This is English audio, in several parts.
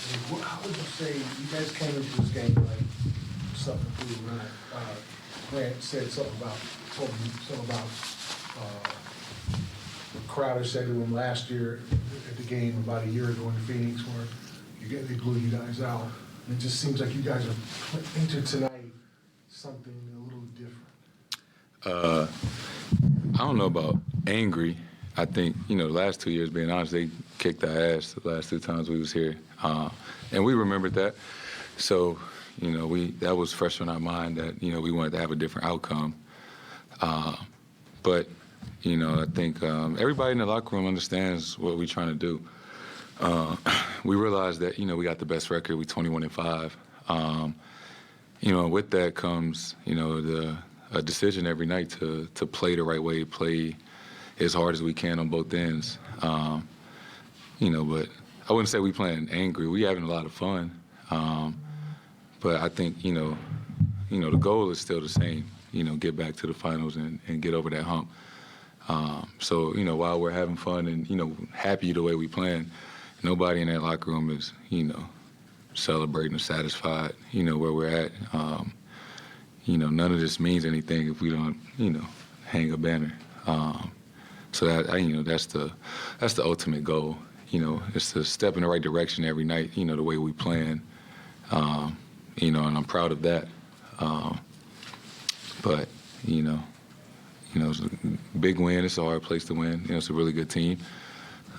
How would you say you guys came into this game like something to not? Grant said something about what Crowder said to him last year at the game about a year ago in Phoenix, where they blew you guys out. And it just seems like you guys are into tonight something a little different. I don't know about angry. I think, the last 2 years, being honest, they kicked our ass the last 2 times we was here. And we remembered that. So, that was fresh on our mind that, we wanted to have a different outcome. But, I think everybody in the locker room understands what we're trying to do. We realized that, we got the best record. We 21-5. With that comes, a decision every night to play the right way, play as hard as we can on both ends. But I wouldn't say we playing angry. We having a lot of fun. But I think, the goal is still the same, get back to the finals and get over that hump. So, while we're having fun and, happy the way we playing, nobody in that locker room is, celebrating or satisfied, where we're at. None of this means anything if we don't, hang a banner. So that, that's the ultimate goal. It's to step in the right direction every night, the way we plan. And I'm proud of that. But, it's a big win. It's a hard place to win. It's a really good team.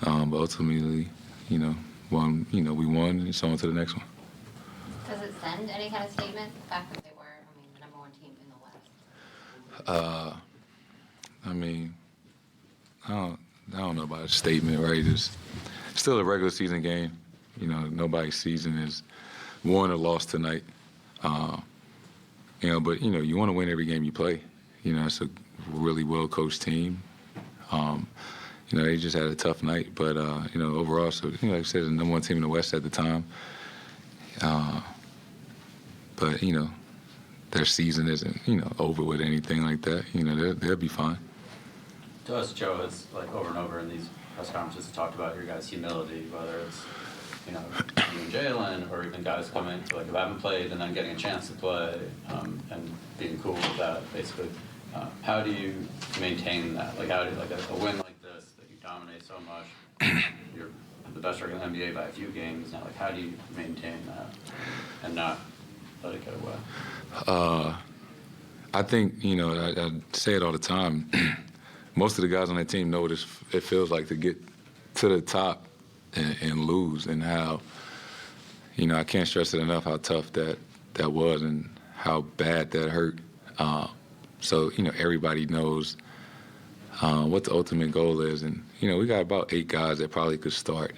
But ultimately, we won, and so on to the next one. Does it send any kind of statement, the fact that they were, the number 1 team in the West? I don't know about a statement, right? It's still a regular season game. Nobody's season is won or lost tonight. But, you want to win every game you play. It's a really well-coached team. They just had a tough night. But, overall, so, like I said, the number 1 team in the West at the time. But, their season isn't, over with anything like that. They'll be fine. To us, Joe has, over and over in these press conferences talked about your guys' humility, whether it's, you and Jalen, or even guys coming to, who haven't played and then getting a chance to play, and being cool with that, basically. How do you maintain that? How do you, a win like this, that you dominate so much, you're the best record in the NBA by a few games now, how do you maintain that and not let it get away? I think, I say it all the time. Most of the guys on that team know what it feels like to get to the top and lose, and how, I can't stress it enough how tough that was and how bad that hurt. So, everybody knows what the ultimate goal is. And, we got about 8 guys that probably could start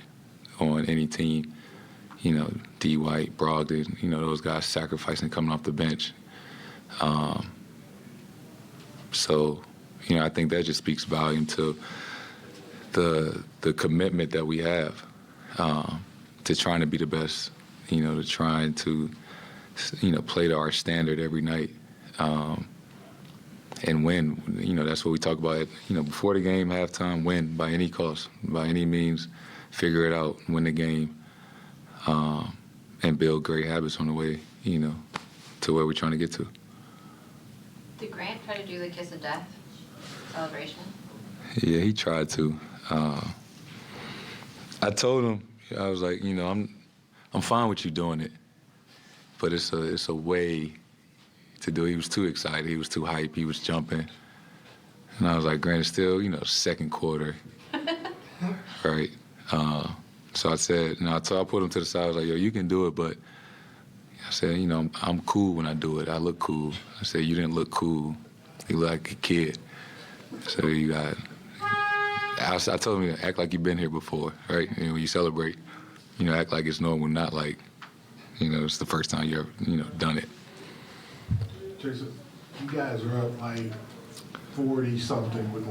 on any team. D. White, Brogdon, those guys sacrificing coming off the bench. So, I think that just speaks volume to the commitment that we have to trying to be the best, to trying to, play to our standard every night and win. That's what we talk about, before the game, halftime, win by any cost, by any means, figure it out, win the game, and build great habits on the way, to where we're trying to get to. Did Grant try to do the kiss of death celebration? Yeah, he tried to. I told him, I was like, I'm fine with you doing it, but it's a way to do it. He was too excited. He was too hype. He was jumping. And I was like, Grant, it's still, second quarter. Right? So I said, so I put him to the side. I was like, yo, you can do it, but I said, I'm cool when I do it. I look cool. I said, you didn't look cool. You look like a kid. So you got, I told him, act like you've been here before, right? When you celebrate, act like it's normal, not like, it's the first time you ever, done it. Jayson, you guys are up 40-something with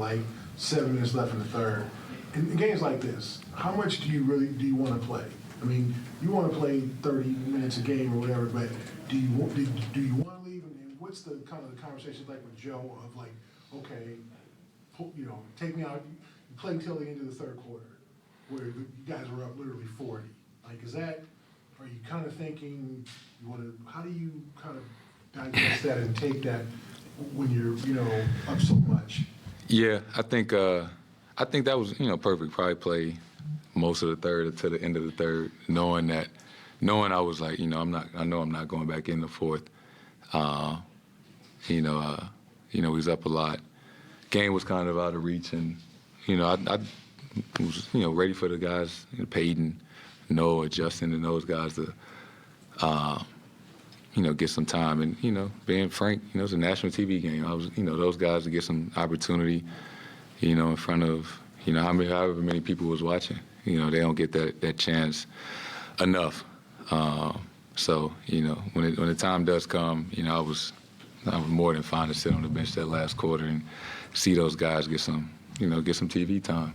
7 minutes left in the third. In games like this, how much do you want to play? You want to play 30 minutes a game or whatever, but do you want to leave? And what's the kind of the conversation like with Joe of okay, take me out. You play until the end of the third quarter, where you guys were up literally 40. kind of thinking, how do you kind of digest that and take that when you're, up so much? Yeah, I think that was perfect. Probably play most of the third to the end of the third, knowing I was like, I know I'm not going back in the fourth. He was up a lot. Game was kind of out of reach, and I was ready for the guys, Peyton, Noah, Justin, and those guys to get some time. And being frank, it's a national TV game. I was those guys to get some opportunity, in front of however many people was watching. They don't get that chance enough. So when the time does come, I was more than fine to sit on the bench that last quarter and see those guys get some TV time.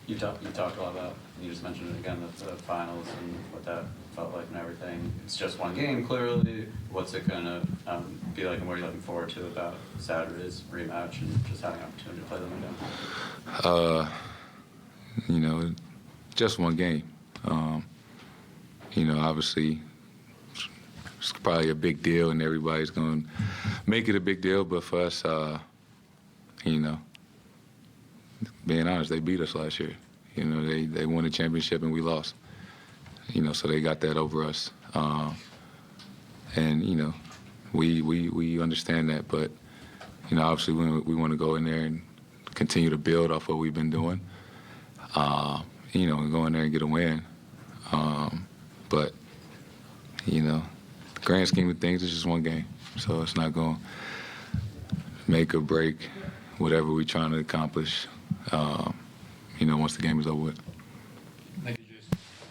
You talked a lot about, you just mentioned it again, the finals and what that felt like and everything. It's just one game, clearly. What's it going to be like, and what are you looking forward to about Saturday's rematch and just having an opportunity to play them again? Just one game. Obviously, it's probably a big deal, and everybody's going to make it a big deal. But for us, being honest, they beat us last year. They won the championship and we lost. So they got that over us. And we understand that. But obviously we want to go in there and continue to build off what we've been doing. And go in there and get a win. But grand scheme of things, it's just one game. So it's not going to make or break whatever we're trying to accomplish, once the game is over with.